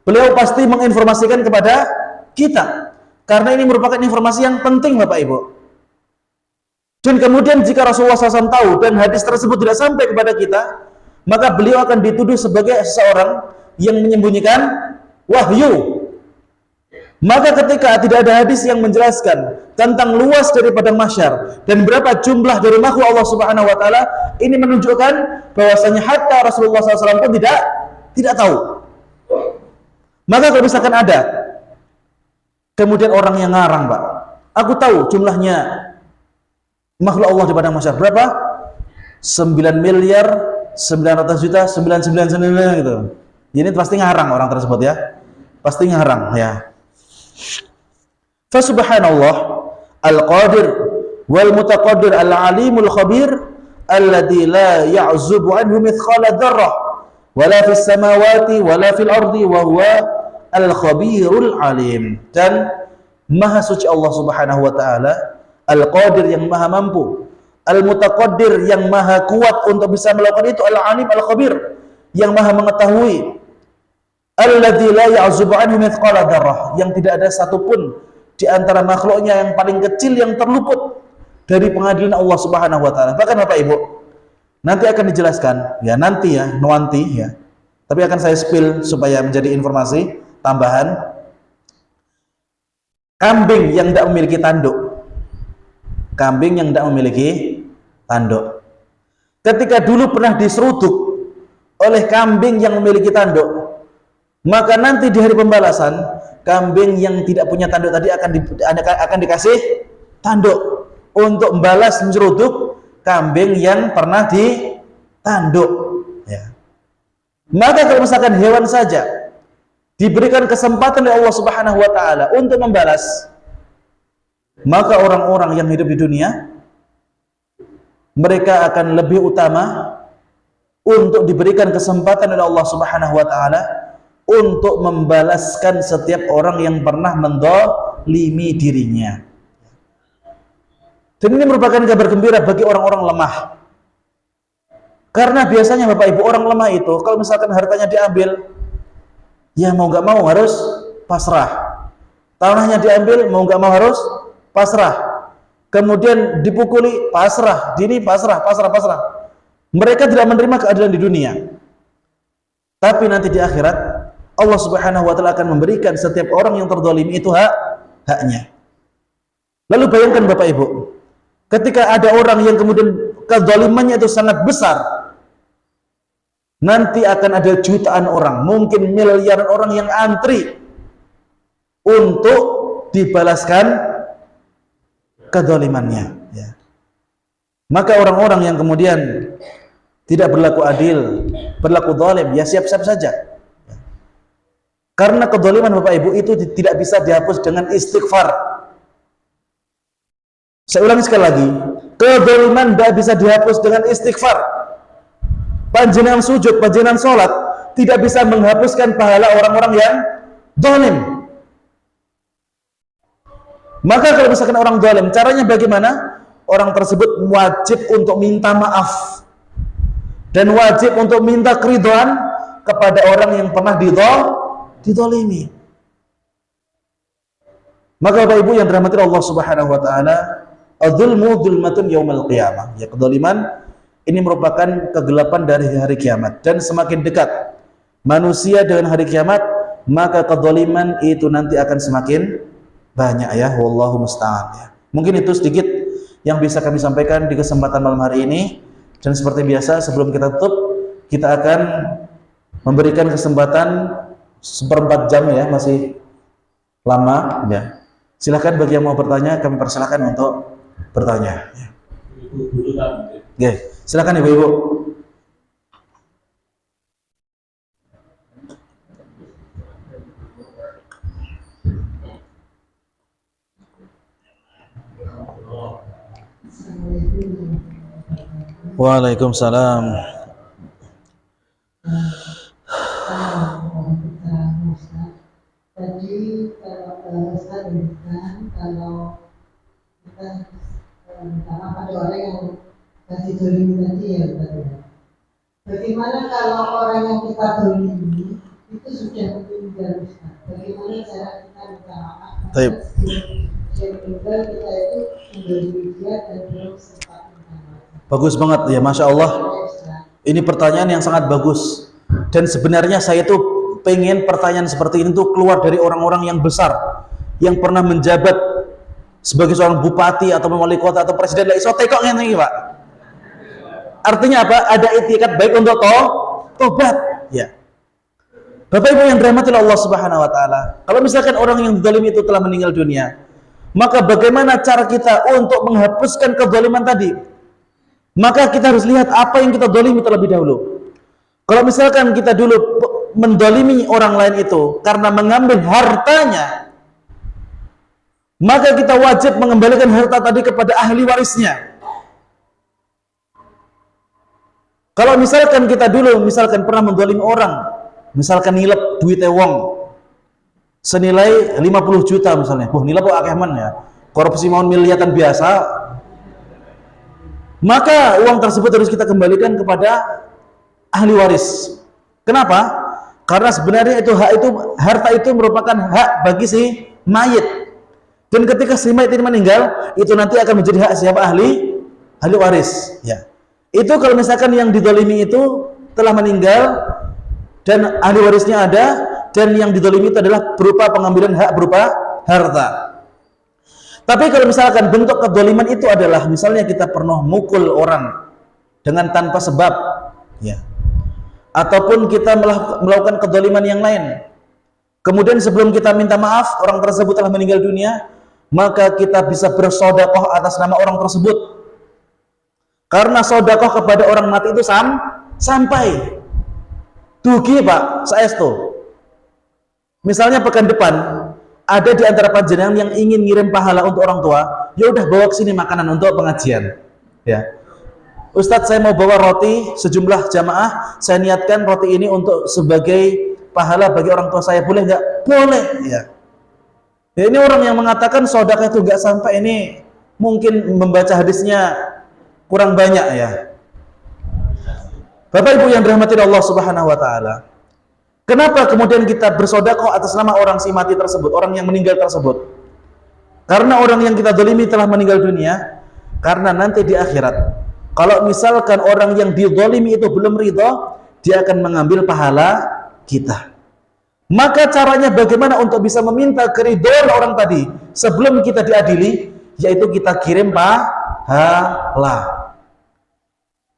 beliau pasti menginformasikan kepada kita, karena ini merupakan informasi yang penting, Bapak Ibu. Dan kemudian jika Rasulullah SAW tahu dan hadis tersebut tidak sampai kepada kita, maka beliau akan dituduh sebagai seseorang yang menyembunyikan wahyu. Maka ketika tidak ada hadis yang menjelaskan tentang luas dari padang mahsyar dan berapa jumlah dari makhluk Allah Subhanahu wa taala, ini menunjukkan bahwasanya hatta Rasulullah SAW pun tidak tahu. Maka kalau misalkan ada kemudian orang yang ngarang, Pak, aku tahu jumlahnya makhluk Allah di padang mahsyar berapa? 9 miliar 900 juta 999 gitu. Ini pasti ngarang orang tersebut ya. Pasti ngarang ya. Fa subhanallah al-qadir wal mutaqaddir al-alimul khabir alladzi la ya'zubu anhu mithqala dzarrah wala fis samawati wala fil ardi wa huwa al-khabirul alim. Dan maha suci Allah Subhanahu wa taala, al-qadir yang maha mampu, al-mutaqaddir yang maha kuat untuk bisa melakukan itu, al-alim al-khabir yang maha mengetahui, alladzi la ya'zubu anhu mithqala dzarrah, yang tidak ada satupun di antara makhluknya yang paling kecil yang terluput dari pengadilan Allah Subhanahu wa taala. Bahkan Bapak Ibu, nanti akan dijelaskan ya, nanti ya, nuanti ya. Tapi akan saya spill supaya menjadi informasi tambahan. Kambing yang tidak memiliki tanduk. Kambing yang tidak memiliki tanduk. Ketika dulu pernah diseruduk oleh kambing yang memiliki tanduk, maka nanti di hari pembalasan, kambing yang tidak punya tanduk tadi akan dikasih tanduk untuk membalas menceruduk kambing yang pernah ditanduk ya. Maka kalau misalkan hewan saja diberikan kesempatan oleh Allah Subhanahu wa taala untuk membalas, maka orang-orang yang hidup di dunia mereka akan lebih utama untuk diberikan kesempatan oleh Allah Subhanahu wa taala untuk membalaskan setiap orang yang pernah mendolimi dirinya. Dan ini merupakan kabar gembira bagi orang-orang lemah. Karena biasanya Bapak Ibu, orang lemah itu kalau misalkan hartanya diambil, ya mau nggak mau harus pasrah. Tanahnya diambil, mau nggak mau harus pasrah. Kemudian dipukuli, pasrah. Dini pasrah. Mereka tidak menerima keadilan di dunia. Tapi nanti di akhirat Allah Subhanahu wa taala akan memberikan setiap orang yang terzalimi itu haknya. Lalu bayangkan Bapak Ibu, ketika ada orang yang kemudian kezalimannya itu sangat besar, nanti akan ada jutaan orang, mungkin miliaran orang yang antri untuk dibalaskan kezalimannya ya. Maka orang-orang yang kemudian tidak berlaku adil, berlaku zalim, ya siap-siap saja. Karena kezaliman Bapak Ibu itu tidak bisa dihapus dengan istighfar. Saya ulangi sekali lagi, kezaliman tidak bisa dihapus dengan istighfar. Panjenengan sujud, panjenengan sholat tidak bisa menghapuskan pahala orang-orang yang zalim. Maka kalau misalkan orang zalim, caranya bagaimana? Orang tersebut wajib untuk minta maaf dan wajib untuk minta keridhaan kepada orang yang pernah dizalimi. Maka Bapak Ibu yang dirahmati Allah Subhanahu wa taala, adzulmu dzulmatun yaumal qiyamah. Ya, kezaliman ini merupakan kegelapan dari hari kiamat, dan semakin dekat manusia dengan hari kiamat, maka kezaliman itu nanti akan semakin banyak ya, wallahu musta'an ya. Mungkin itu sedikit yang bisa kami sampaikan di kesempatan malam hari ini, dan seperti biasa sebelum kita tutup, kita akan memberikan kesempatan 1/4 jam ya, masih lama ya. Silakan bagi yang mau bertanya, kami persilakan untuk bertanya ya. Oke, silakan Ibu-ibu. Waalaikumsalam. Tadi kalau Ustaz berikan, kalau kita karena ada orang yang tadi dolimi tadi ya tadi. Bagaimana kalau orang yang kita dolimi itu sudah meninggal Ustaz? Bagaimana cara kita minta maaf? Yang meninggal kita itu mendolimi dia dan belum sempat minta maaf. Bagus banget ya, Masya Allah. Ini pertanyaan yang sangat bagus. Dan sebenarnya saya tuh pengen pertanyaan seperti ini tuh keluar dari orang-orang yang besar, yang pernah menjabat sebagai seorang bupati atau wali kota atau presiden. Lah iso tekok ngene iki, Pak. Artinya apa? Ada etikat baik untuk tobat. Ya. Bapak Ibu yang dirahmati Allah Subhanahu wa taala. Kalau misalkan orang yang dzalimi itu telah meninggal dunia, maka bagaimana cara kita untuk menghapuskan kezaliman tadi? Maka kita harus lihat apa yang kita dzalimi terlebih dahulu. Kalau misalkan kita dulu mendolimi orang lain itu karena mengambil hartanya, maka kita wajib mengembalikan harta tadi kepada ahli warisnya. Kalau misalkan kita dulu pernah mendolimi orang, misalkan nilep duit wong senilai 50 juta misalnya, nilep kok akeh men ya, korupsi mau miliatan biasa, maka uang tersebut harus kita kembalikan kepada ahli waris. Kenapa? Karena sebenarnya harta itu merupakan hak bagi si mayit. Dan ketika si mayit ini meninggal, itu nanti akan menjadi hak siapa? Ahli waris. Ya. Itu kalau misalkan yang didolimi itu telah meninggal dan ahli warisnya ada, dan yang didolimi itu adalah berupa pengambilan hak berupa harta. Tapi kalau misalkan bentuk kedoliman itu adalah misalnya kita pernah mukul orang dengan tanpa sebab, ya, ataupun kita melakukan kedoliman yang lain, kemudian sebelum kita minta maaf orang tersebut telah meninggal dunia, maka kita bisa bersedekah atas nama orang tersebut. Karena sedekah kepada orang mati itu sampai dugi, Pak, saestu. Misalnya pekan depan ada di antara panjenengan yang ingin ngirim pahala untuk orang tua, ya udah bawa ke sini makanan untuk pengajian. Ya. Ustadz, saya mau bawa roti sejumlah jamaah, saya niatkan roti ini untuk sebagai pahala bagi orang tua saya, boleh nggak? Boleh. Ya. Ya, ini orang yang mengatakan sedekah itu nggak sampai, ini mungkin membaca hadisnya kurang banyak ya. Bapak Ibu yang dirahmati Allah Subhanahu wa taala. Kenapa kemudian kita bersedekah atas nama orang si mati tersebut, orang yang meninggal tersebut? Karena orang yang kita dolimi telah meninggal dunia. Karena nanti di akhirat, kalau misalkan orang yang didolimi itu belum ridho, dia akan mengambil pahala kita. Maka caranya bagaimana untuk bisa meminta keridhaan orang tadi sebelum kita diadili, yaitu kita kirim pahala.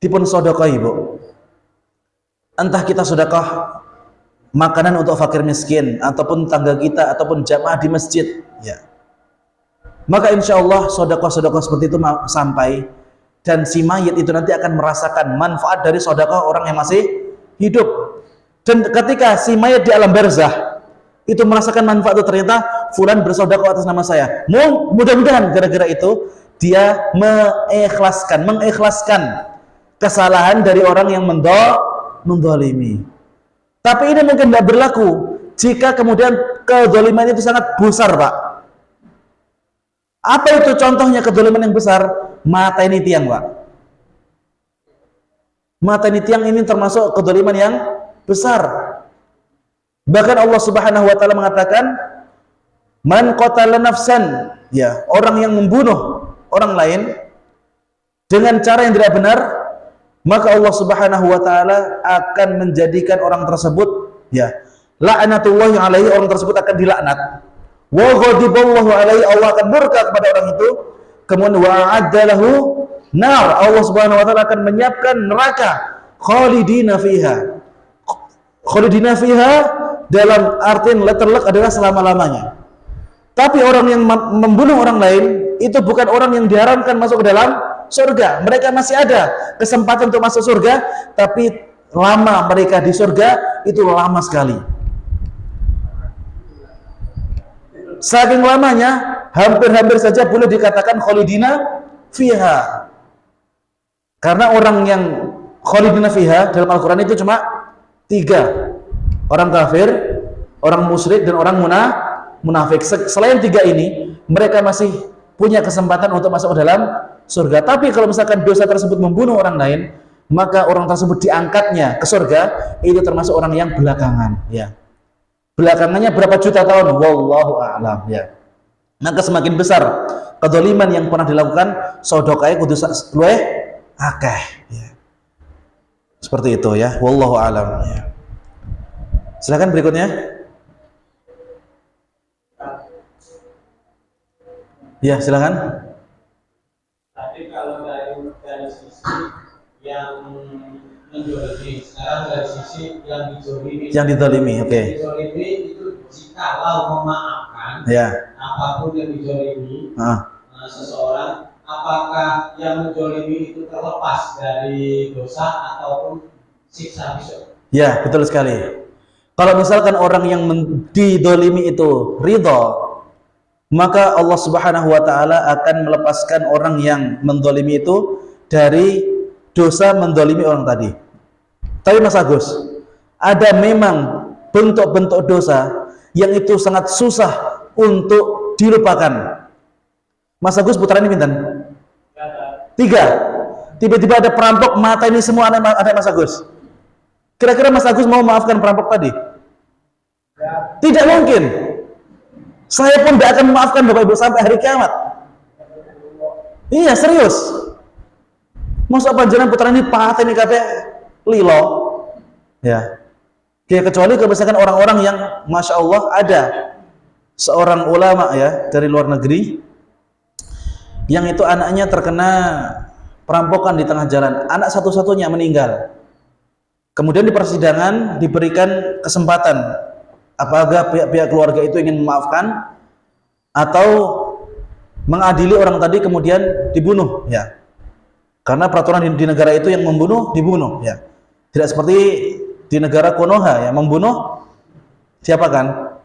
Dipun sedekah, Ibu. Entah kita sedekah makanan untuk fakir miskin, ataupun tangga kita, ataupun jamaah di masjid, ya. Maka insya Allah sedekah-sedekah seperti itu sampai, dan si mayit itu nanti akan merasakan manfaat dari sedekah orang yang masih hidup. Dan ketika si mayit di alam barzah itu merasakan manfaat itu, ternyata fulan bersedekah atas nama saya. Mudah-mudahan gara-gara itu dia mengikhlaskan kesalahan dari orang yang mendolimi. Tapi ini mungkin tidak berlaku jika kemudian kedoliman itu sangat besar, Pak. Apa itu contohnya kedoliman yang besar? Mata ini tiang, Pak. Mata ini tiang ini termasuk kedoliman yang besar. Bahkan Allah Subhanahu wa taala mengatakan, man qatala nafsan, ya, orang yang membunuh orang lain dengan cara yang tidak benar, maka Allah Subhanahu wa taala akan menjadikan orang tersebut, ya, laknatullahi alaihi, orang tersebut akan dilaknat. Wa ghadiballahu alaihi, Allah akan murka kepada orang itu. Kemudian wa a'addalahu nar, Allah Subhanahu wa taala akan menyiapkan neraka, khalidina fiha. Khalidina fiha dalam artian letterlek adalah selama-lamanya. Tapi orang yang membunuh orang lain itu bukan orang yang diharamkan masuk ke dalam surga. Mereka masih ada kesempatan untuk masuk surga, tapi lama mereka di surga itu lama sekali. Saking lamanya, hampir-hampir saja boleh dikatakan khalidina fiha. Karena orang yang khalidina fiha dalam Al-Quran itu cuma 3. Orang kafir, orang musyrik, dan orang munafik. Selain 3 ini, mereka masih punya kesempatan untuk masuk ke dalam surga. Tapi kalau misalkan dosa tersebut membunuh orang lain, maka orang tersebut diangkatnya ke surga, itu termasuk orang yang belakangan, ya. Belakangannya berapa juta tahun, wallahu a'lam, ya. Maka semakin besar kedzaliman yang pernah dilakukan, sedekah kudu luwih akeh, ya. Seperti itu ya, wallahu alam. Ya. Silakan berikutnya. Ya, silakan. Tapi kalau dari sisi yang mendolimi, sekarang dari sisi yang dizolimi. Yang dizolimi, oke. Okay. Dizolimi itu jikalau memaafkan ya. apapun yang dizolimi seseorang, apakah yang menzolimi itu terlepas dari dosa ataupun siksa besok? Ya, betul sekali. Kalau misalkan orang yang didolimi itu ridho, maka Allah Subhanahu wa Ta'ala akan melepaskan orang yang mendolimi itu dari dosa mendolimi orang tadi. Tapi Mas Agus, ada memang bentuk-bentuk dosa yang itu sangat susah untuk dilupakan. Mas Agus putaran ini pinten? 3. Tiba-tiba ada perampok mata ini semua anak Mas Agus. Kira-kira Mas Agus mau maafkan perampok tadi? Tidak mungkin. Saya pun tidak akan memaafkan Bapak Ibu sampai hari kiamat. Iya, serius. Masa panjenengan putaran ini patah ini kabeh lilo. Ya. Kecuali kebiasaan orang-orang yang Masya Allah ada seorang ulama ya dari luar negeri yang itu anaknya terkena perampokan di tengah jalan, anak satu-satunya meninggal. Kemudian di persidangan diberikan kesempatan apakah pihak-pihak keluarga itu ingin memaafkan atau mengadili orang tadi kemudian dibunuh ya. Karena peraturan di negara itu yang membunuh dibunuh ya. Tidak seperti di negara Konoha ya, membunuh siapa kan?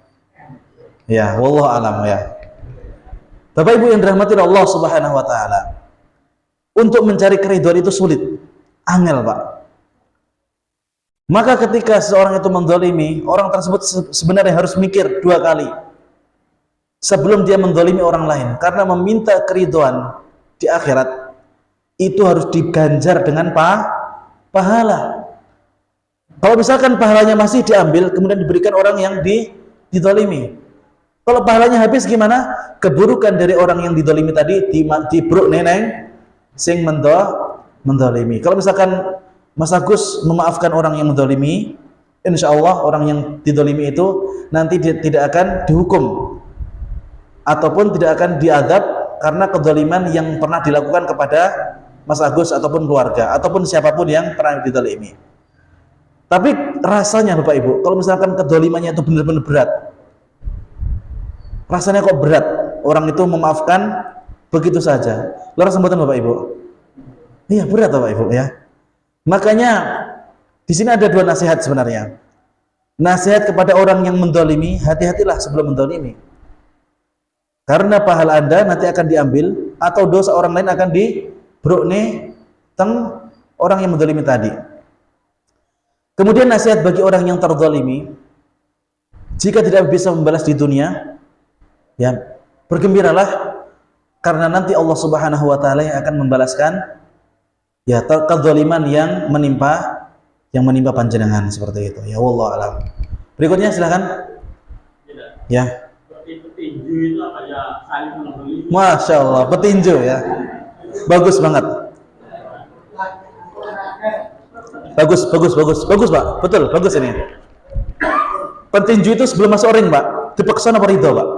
Ya, wallahu alam ya. Bapak Ibu yang dirahmati Allah Subhanahu wa taala. Untuk mencari keridhaan itu sulit. Angel, Pak. Maka ketika seorang itu mendolimi, orang tersebut sebenarnya harus mikir 2 kali sebelum dia mendolimi orang lain, karena meminta keridhaan di akhirat itu harus diganjar dengan pahala. Kalau misalkan pahalanya masih diambil kemudian diberikan orang yang didolimi, kalau pahalanya habis gimana? Keburukan dari orang yang didolimi tadi dibruk neneng sing mendolimi. Kalau misalkan Mas Agus memaafkan orang yang mendolimi, insya Allah orang yang didolimi itu nanti tidak akan dihukum ataupun tidak akan diadab karena kedoliman yang pernah dilakukan kepada Mas Agus ataupun keluarga ataupun siapapun yang pernah didolimi. Tapi rasanya Bapak Ibu, kalau misalkan kedolimannya itu benar-benar berat, rasanya kok berat orang itu memaafkan begitu saja. Lalu sembutan Bapak Ibu, iya berat Bapak Ibu ya. Makanya di sini ada 2 nasihat sebenarnya. Nasihat kepada orang yang mendolimi, hati-hatilah sebelum mendolimi. Karena pahala Anda nanti akan diambil atau dosa orang lain akan dibrukne teng orang yang mendolimi tadi. Kemudian nasihat bagi orang yang terdolimi, jika tidak bisa membalas di dunia, ya bergembiralah karena nanti Allah Subhanahu wa taala yang akan membalaskan ya kedzaliman yang menimpa panjenengan seperti itu. Ya wallahu alam. Berikutnya silakan. Ya. Petinju itu apa ya? Saling membeli. Masya Allah, petinju ya. Bagus banget. Bagus Pak. Betul, bagus ini. Petinju itu sebelum masuk ring Pak, dipaksa apa ridho Pak?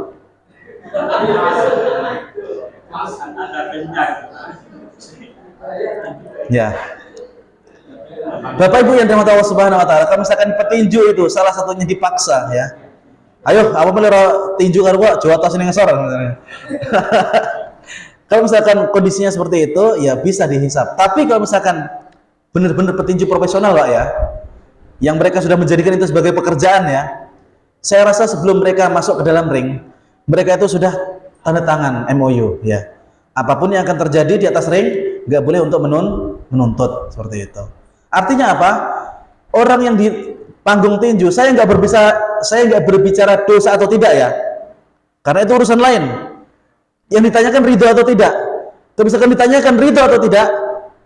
Ya. Bapak Ibu yang dirahmati Allah Subhanahu wa taala, kalau misalkan petinju itu salah satunya dipaksa ya. Ayo, apa melera tinju karo gua, Jawa tos ning ngesor misalnya. Kalau misalkan kondisinya seperti itu, ya bisa dihisap. Tapi kalau misalkan benar-benar petinju profesional Pak ya, yang mereka sudah menjadikan itu sebagai pekerjaan ya, saya rasa sebelum mereka masuk ke dalam ring, mereka itu sudah tanda tangan MOU ya. Apapun yang akan terjadi di atas ring, nggak boleh untuk menuntut seperti itu. Artinya apa? Orang yang di panggung tinju, saya nggak berbicara dosa atau tidak ya, karena itu urusan lain. Yang ditanyakan ridho atau tidak. Tapi misalkan ditanyakan ridho atau tidak,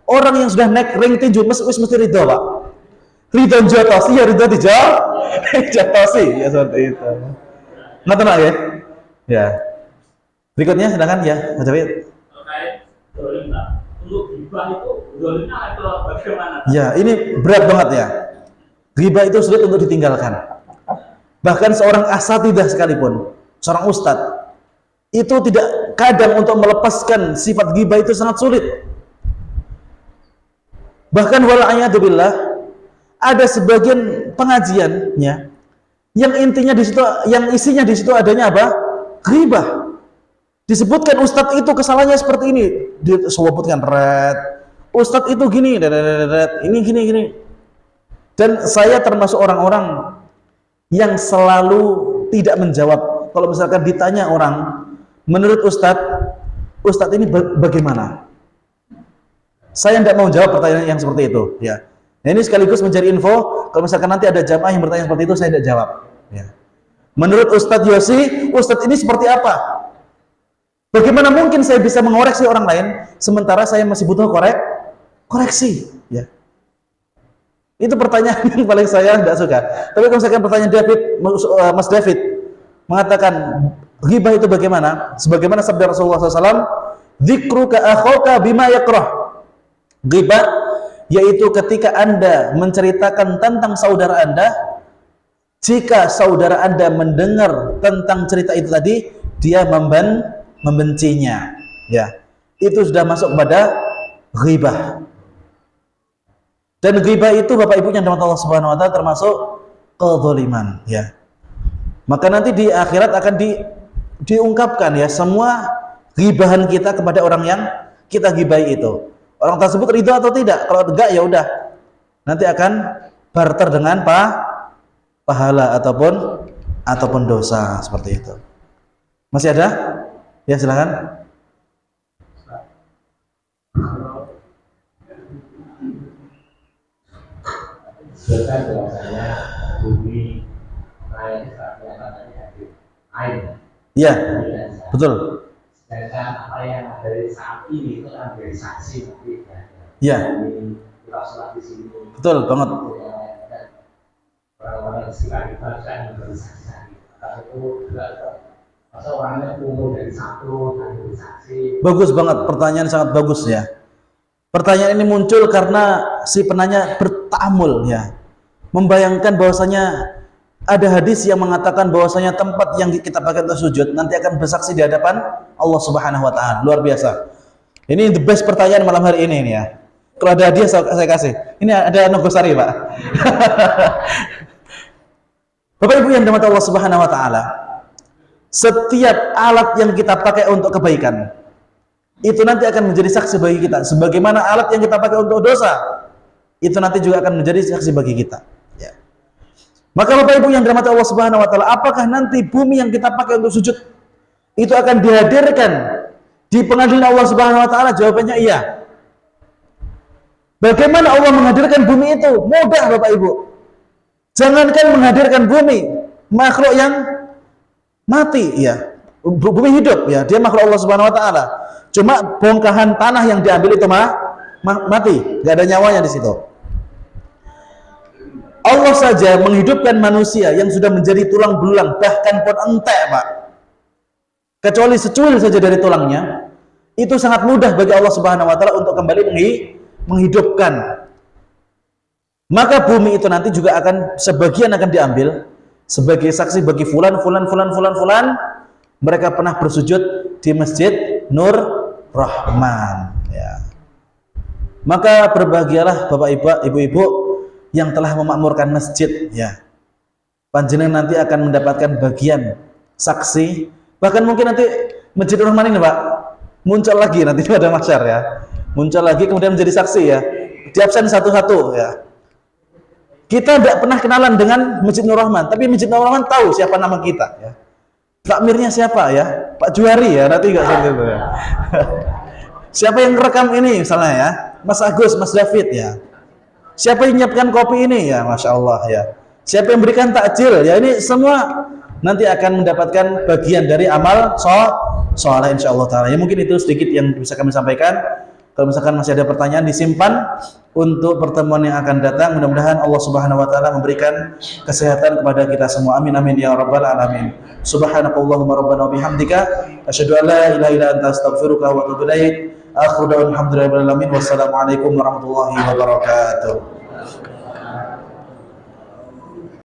orang yang sudah naik ring tinju mesti ridho Pak. Ridho jotosi ya ridho jotosi ya seperti itu. Ngerti Pak ya? Ya. Berikutnya silakan ya, Mas David. Terkait dolim Pak, untuk ghibah itu zalimnya itu bagaimana? Ya, ini berat banget ya. Ghibah itu sulit untuk ditinggalkan. Bahkan seorang asatidah sekalipun, seorang ustadz, itu tidak kadang untuk melepaskan sifat ghibah itu sangat sulit. Bahkan wala'iyadzubillah, ada sebagian pengajiannya yang intinya di situ, yang isinya di situ adanya apa? Ghibah. Disebutkan ustadz itu kesalahannya seperti ini, disebutkan red. Ustadz itu gini, ini gini. Dan saya termasuk orang-orang yang selalu tidak menjawab. Kalau misalkan ditanya orang, menurut ustadz ini bagaimana? Saya tidak mau jawab pertanyaan yang seperti itu. Ya. Nah, ini sekaligus mencari info. Kalau misalkan nanti ada jamaah yang bertanya seperti itu, saya tidak jawab. Ya. Menurut Ustadz Yosi, ustadz ini seperti apa? Bagaimana mungkin saya bisa mengoreksi orang lain sementara saya masih butuh koreksi? Ya. Itu pertanyaan yang paling saya tidak suka. Tapi kalau misalkan pertanyaan Mas David mengatakan ghibah itu bagaimana? Sebagaimana sabda Rasulullah SAW, dzikruka akhaka bima yakrah. Ghibah yaitu ketika Anda menceritakan tentang saudara Anda, jika saudara Anda mendengar tentang cerita itu tadi, dia membencinya, ya, itu sudah masuk pada ghibah. Dan ghibah itu Bapak Ibu yang dirahmati Allah Subhanahu wa taala termasuk kezaliman, ya. Maka nanti di akhirat akan diungkapkan ya semua ghibahan kita kepada orang yang kita ghibahi itu. Orang tersebut ridho atau tidak? Kalau enggak ya udah. Nanti akan barter dengan pahala ataupun dosa seperti itu. Masih ada? Ya silakan. Sebutkan bahwasanya bumi lain air. Iya, betul. Sedangkan apa yang dari saat ini itu kan dari saksi nanti. Iya. Kita sholat di sini. Betul banget. Orang-orang di sekitar kita kan dari saksi. Karena itu juga masa orangnya umur dari satu dari saksi. Bagus banget, pertanyaan sangat bagus ya. Pertanyaan ini muncul karena si penanya bertamul ya, membayangkan bahwasanya ada hadis yang mengatakan bahwasanya tempat yang kita pakai untuk sujud nanti akan bersaksi di hadapan Allah Subhanahu wa taala. Luar biasa. Ini the best pertanyaan malam hari ini ya. Kalau ada hadiah saya kasih. Ini ada Nogosari, Pak. Bapak Ibu yang dirahmati Allah Subhanahu wa taala, setiap alat yang kita pakai untuk kebaikan itu nanti akan menjadi saksi bagi kita, sebagaimana alat yang kita pakai untuk dosa itu nanti juga akan menjadi saksi bagi kita ya. Maka Bapak Ibu yang dirahmati Allah Subhanahu wa taala, apakah nanti bumi yang kita pakai untuk sujud itu akan dihadirkan di pengadilan Allah Subhanahu wa taala? Jawabannya iya. Bagaimana Allah menghadirkan bumi itu? Mudah Bapak Ibu. Jangankan menghadirkan bumi, makhluk yang mati ya. Bumi hidup ya, dia makhluk Allah Subhanahu wa taala. Cuma bongkahan tanah yang diambil itu mati, nggak ada nyawanya di situ. Allah saja menghidupkan manusia yang sudah menjadi tulang belulang, bahkan pun entek, Pak. Kecuali secuil saja dari tulangnya, itu sangat mudah bagi Allah Subhanahu wa taala untuk kembali menghidupkan. Maka bumi itu nanti juga akan sebagian akan diambil sebagai saksi bagi fulan. Mereka pernah bersujud di Masjid Nur Rahman ya. Maka berbahagialah Bapak Ibu yang telah memakmurkan masjid ya. Panjenengan nanti akan mendapatkan bagian saksi. Bahkan mungkin nanti Masjid Nur Rahman ini Pak muncul lagi nanti pada mahsyar ya. Muncul lagi kemudian menjadi saksi ya. Diabsen satu-satu ya. Kita tidak pernah kenalan dengan Masjid Nur Rahman, tapi Masjid Nur Rahman tahu siapa nama kita ya. Takmirnya siapa ya? Pak Juhari ya, nanti enggak seperti itu ya. Siapa yang rekam ini misalnya ya? Mas Agus, Mas David ya. Siapa yang menyiapkan kopi ini ya? Masya Allah ya. Siapa yang berikan takjil ya? Ini semua nanti akan mendapatkan bagian dari amal soleh insyaallah taala. Ya mungkin itu sedikit yang bisa kami sampaikan. Kalau misalkan masih ada pertanyaan disimpan untuk pertemuan yang akan datang. Mudah-mudahan Allah Subhanahu wa taala memberikan kesehatan kepada kita semua. Amin amin ya rabbal alamin. Subhanakallahumma rabbana wa bihamdika asyhadu an la ilaha illa anta astaghfiruka wa atubu ilaik. Akhiru da'wana alhamdulillahirabbil alamin. Wassalamualaikum warahmatullahi wabarakatuh.